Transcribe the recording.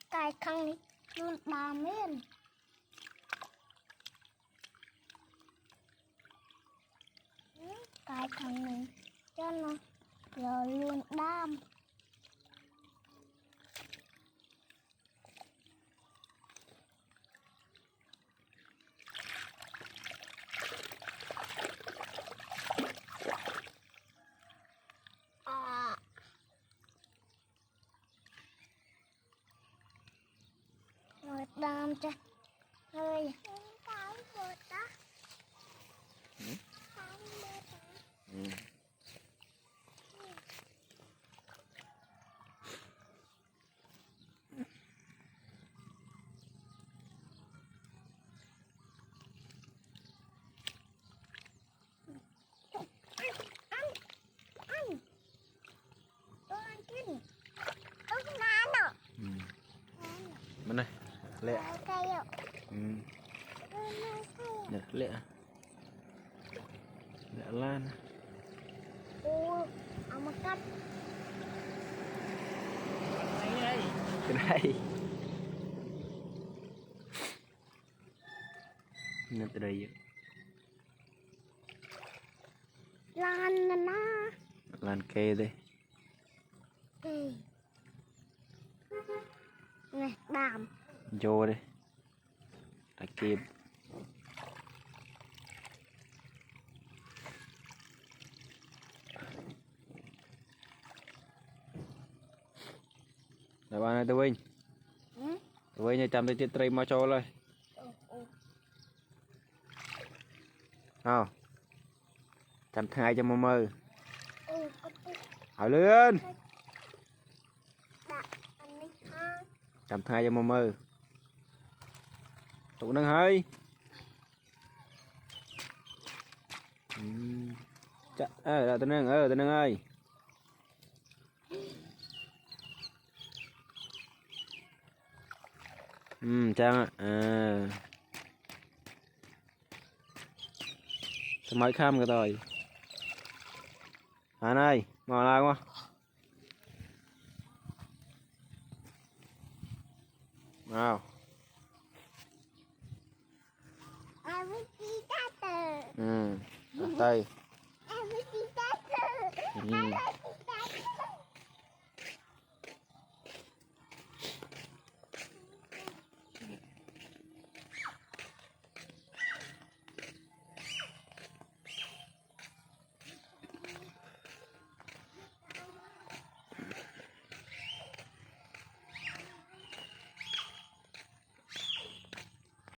Cái khăn này luôn bà miên cái khăn này cho nó giờ luôn đam đam cho hơi bên này lẹ lẹ lẹ lẹ lan mà cắt cái này nè từ đây lan nè lan kê đây này đàm vô đây là kim là bạn này tôi Vinh như chăm tới tiết trim mà choเลยchăm thay cho mơ hỏi lên chăm thay cho mơ tụi nâng hơi là tôi nâng ơi Trang sao mới khăm cái rồi anh ơi ngồi lại quá nào tay